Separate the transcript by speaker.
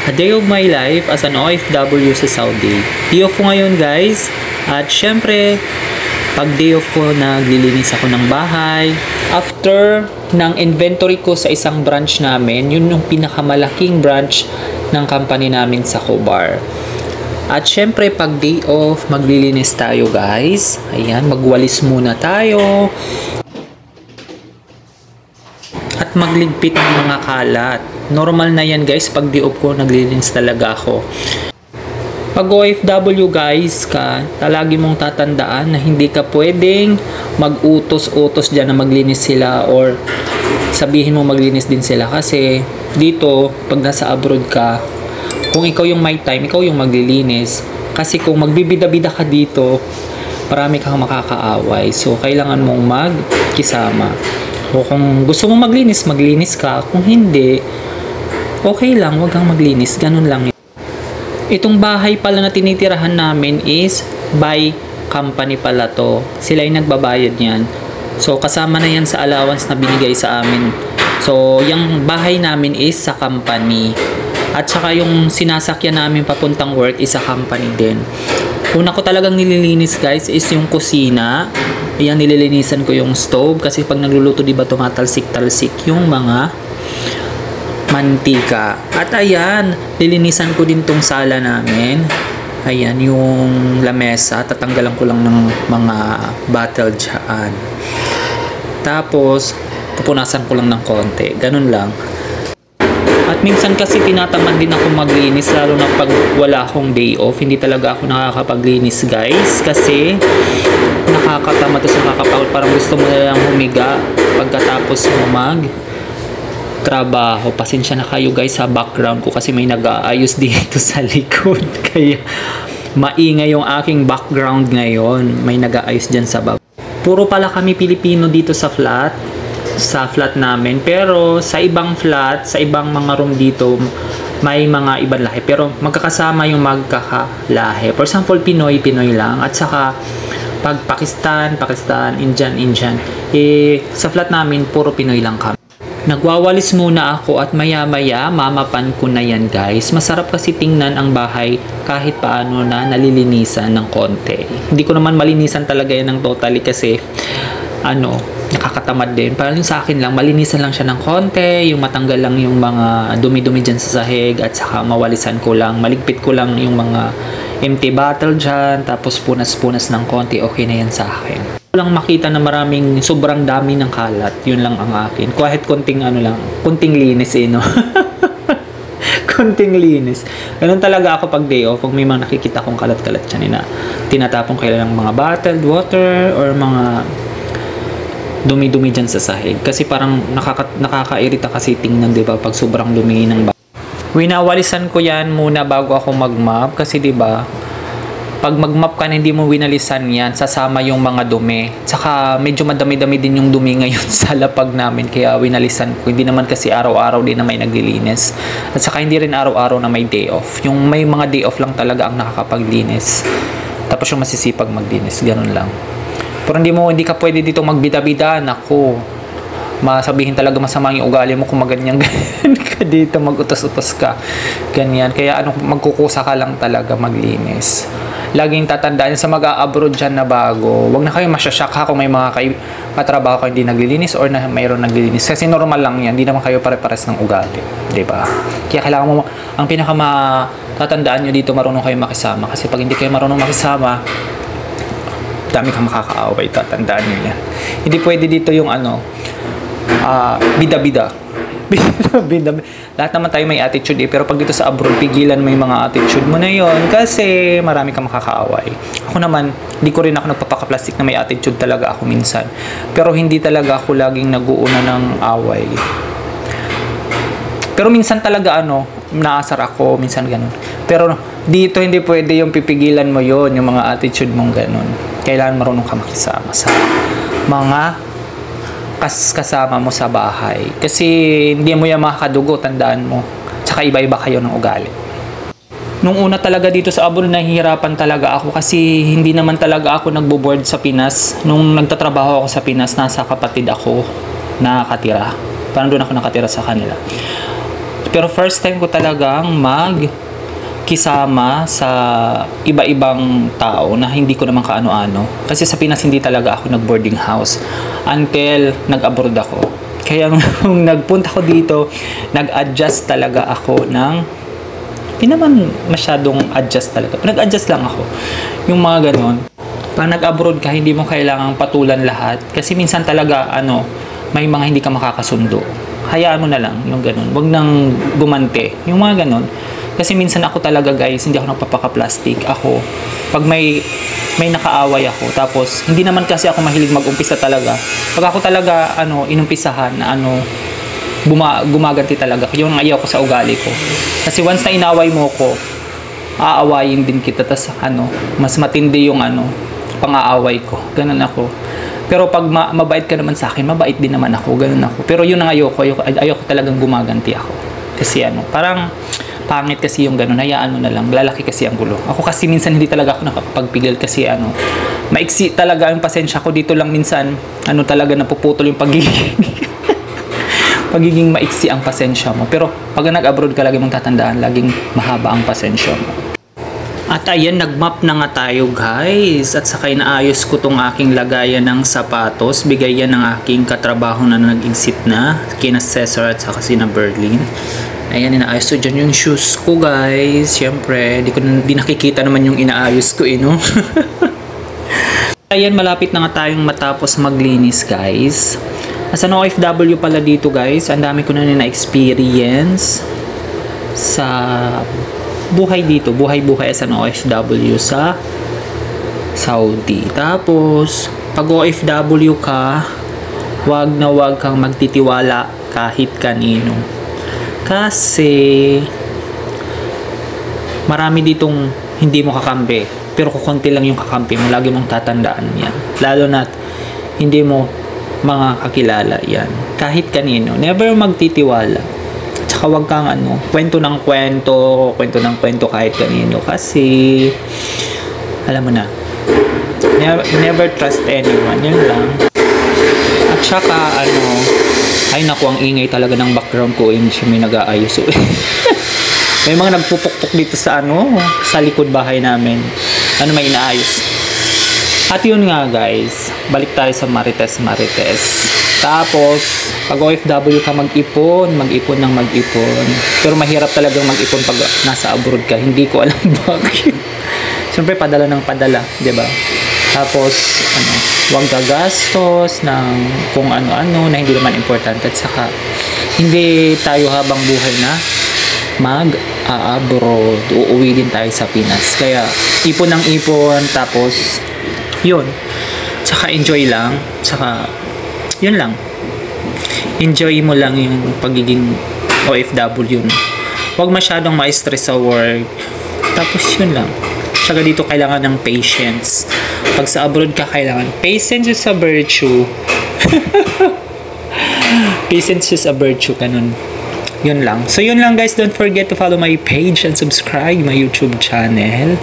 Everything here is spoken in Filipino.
Speaker 1: A day of my life as an OFW sa Saudi. Day off ko ngayon guys. At syempre, pag day off ko, naglilinis ako ng bahay. After ng inventory ko sa isang branch namin, yun yung pinakamalaking branch ng company namin sa Khobar. At syempre, pag day off, maglilinis tayo guys. Ayan, magwalis muna tayo. At magligpit ng mga kalat. Normal na yan guys, pag day off ko, naglilinis talaga ako. Pag OFW guys ka, talagi mong tatandaan na hindi ka pwedeng mag-utos-utos dyan na maglinis sila or sabihin mo maglinis din sila. Kasi dito, pag nasa abroad ka, kung ikaw yung may time, ikaw yung maglilinis. Kasi kung magbibida-bida ka dito, marami kang makakaaway. So, kailangan mong magkisama. O kung gusto mong maglinis, maglinis ka. Kung hindi, okay lang, wag kang maglinis. Ganun lang. Itong bahay pala na tinitirahan namin is by company pala to. Sila yung nagbabayad niyan. So, kasama na yan sa allowance na binigay sa amin. So, yung bahay namin is sa company. At saka yung sinasakyan namin papuntang work is sa company din. Una ko talagang nililinis guys is yung kusina. Ayan, nililinisan ko yung stove. Kasi pag nagluluto, diba tumatalsik-talsik yung mga mantika. At ayan, lilinisan ko din tong sala namin. Ayan, yung lamesa. Tatanggalan ko lang ng mga bottle dyan. Tapos, pupunasan ko lang ng konti. Ganun lang. At minsan kasi tinatamad din ako maglinis, lalo na pag wala akong day off. Hindi talaga ako nakakapaglinis guys. Kasi nakakatamad at nakakapagod. Parang gusto mo na lang humiga pagkatapos mo trabaho. Pasensya na kayo guys sa background ko kasi may nag-aayos dito sa likod. Kaya maingay yung aking background ngayon. May nag-aayos dyan sa baba. Puro pala kami Pilipino dito sa flat namin. Pero sa ibang flat, sa ibang mga room dito, may mga ibang lahi. Pero magkakasama yung magkakalahi. For example, Pinoy lang. At saka pag Pakistan, Indian. Sa flat namin, puro Pinoy lang kami. Nagwawalis muna ako at maya-maya mamapan ko na yan guys. Masarap kasi tingnan ang bahay kahit paano na nalilinisan ng konti. Hindi ko naman malinisan talaga yan ng totally kasi nakakatamad din. Parang sa akin lang, malinisan lang siya ng konti, yung matanggal lang yung mga dumi-dumi dyan sa sahig at saka mawalisan ko lang, maligpit ko lang yung mga empty bottle dyan, tapos punas-punas ng konti, okay na yan sa akin. Lang makita na maraming sobrang dami ng kalat, yun lang ang akin. Kahit konting konting linis no. Konting linis. Ganun talaga ako pag day off, pag may mga nakikita kong kalat-kalat dyan na tinatapong kailan ng mga bottled water or mga dumi-dumi dyan sa sahig. Kasi parang nakakairita kasi tingnan, diba, pag sobrang dumi ng winawalisan ko yan muna bago ako mag-mop kasi diba, pag mag-mop ka na hindi mo winalisan yan, sasama yung mga dumi. Tsaka medyo madami-dami din yung dumi ngayon sa lapag namin, kaya winalisan ko. Hindi naman kasi araw-araw din na may naglilinis. At saka hindi rin araw-araw na may day off. Yung may mga day off lang talaga ang nakakapaglinis. Tapos yung masisipag maglinis, ganun lang. Pero hindi ka pwede dito magbida-bida. Naku, masabihin talaga masama yung ugali mo kung maganyan ka dito, mag-utos-utos ka. Ganyan. Kaya magkukusa ka lang talaga maglinis. Laging tatandaan sa mag-a-abroad dyan na bago. Huwag na kayo masyasyak ha kung may mga katrabaho kayo hindi naglilinis or na mayroon naglilinis. Kasi normal lang yan. Hindi naman kayo pare-pares ng ugali. Diba? Kaya kailangan mo, ang pinaka-tatandaan nyo dito, marunong kayo makisama. Kasi pag hindi kayo marunong makisama, dami kang makakaaway, tatandaan nyo yan. Hindi pwede dito yung bida-bida. Lahat naman tayo may attitude pero pag dito sa abroad, pigilan mo yung mga attitude mo na yon kasi marami kang makakaaway. Ako naman, hindi ko rin ako nagpapaka-plastic na may attitude talaga ako minsan. Pero hindi talaga ako laging nag-uuna ng away. Pero minsan talaga naasar ako, minsan ganun. Pero dito hindi pwede yung pipigilan mo yon, yung mga attitude mong ganun. Kailangan marunong ka makisama sa mga kasama mo sa bahay. Kasi hindi mo yan makakadugo, tandaan mo. Tsaka iba-iba kayo ng ugali. Nung una talaga dito sa abroad, nahihirapan talaga ako kasi hindi naman talaga ako nagbo-board sa Pinas. Nung nagtatrabaho ako sa Pinas, nasa kapatid ako nakatira. Parang doon ako nakatira sa kanila. Pero first time ko talagang kisama sa iba-ibang tao na hindi ko naman kaano-ano. Kasi sa Pinas hindi talaga ako nag-boarding house until nag-abroad ako. Kaya nung nagpunta ko dito, nag-adjust talaga ako ng hindi naman masyadong adjust talaga. Nag-adjust lang ako. Yung mga ganon. Pag nag-abroad ka, hindi mo kailangang patulan lahat. Kasi minsan talaga, may mga hindi ka makakasundo. Hayaan mo na lang yung ganon. Huwag nang gumante. Yung mga ganon. Kasi minsan ako talaga guys, hindi ako nagpapaka-plastic. Ako, pag may nakaaway ako, tapos hindi naman kasi ako mahilig mag-umpisa talaga. Pag ako talaga, inumpisahan, gumaganti talaga. Yung ayaw ko sa ugali ko. Kasi once na inaway mo ko, aawayin din kita. Tas mas matindi yung pang-aaway ko. Ganun ako. Pero pag mabait ka naman sa akin, mabait din naman ako. Ganun ako. Pero yun ang ayoko talagang gumaganti ako. Kasi parang pangit kasi yung ganun, hayaan mo na lang, lalaki kasi ang gulo. Ako kasi minsan hindi talaga ako nakakapagpigil kasi maiksi talaga yung pasensya ko dito lang minsan, talaga napuputol yung pagiging maiksi ang pasensya mo. Pero pag nag-abroad ka, lagi mong tatandaan, laging mahaba ang pasensya mo. At ayan, nag-map na nga tayo guys. At saka inaayos ko tong aking lagayan ng sapatos. Bigay yan ng aking katrabaho na nag-exit na, kina Cesar at saka sina Berlin. Ayan, inaayos ko dyan yung shoes ko guys. Siyempre, di nakikita naman yung inaayos ko no? Ayan, malapit na nga tayong matapos maglinis guys. As an OFW pala dito guys, ang dami ko na na-experience sa buhay dito. Buhay as an OFW sa Saudi. Tapos, pag OFW ka, wag kang magtitiwala kahit kanino. Kasi marami ditong hindi mo kakampi, pero kukunti lang yung kakampi mo. Lagi mong tatandaan yan, lalo na hindi mo mga kakilala yan. Kahit kanino, never magtitiwala. Tsaka wag kang kwento ng kwento kahit kanino. Kasi alam mo na, never trust anyone. Yan lang. At saka ay naku, ang ingay talaga ng background ko. May nag-aayos. May mga nagpupukpok dito sa sa likod bahay namin. May inaayos. At yun nga guys, balik tayo sa Marites. Tapos pag OFW ka, mag-ipon ng mag-ipon. Pero mahirap talagang mag-ipon pag nasa abroad ka. Hindi ko alam bakit. Siyempre padala ng padala, 'di ba? Tapos huwag gagastos ng kung ano-ano na hindi naman importante. At saka hindi tayo habang buhay na mag-abroad. Uuwi din tayo sa Pinas. Kaya ipon ng ipon, tapos yun. Tsaka enjoy lang. Tsaka yun lang. Enjoy mo lang yung pagiging OFW. Huwag masyadong ma-stress sa work. Tapos yun lang. Tsaka dito kailangan ng patience. Pag sa abroad ka, kailangan patience is a virtue. Patience is a virtue, ganun. Yun lang. So yun lang guys, don't forget to follow my page and subscribe my YouTube channel.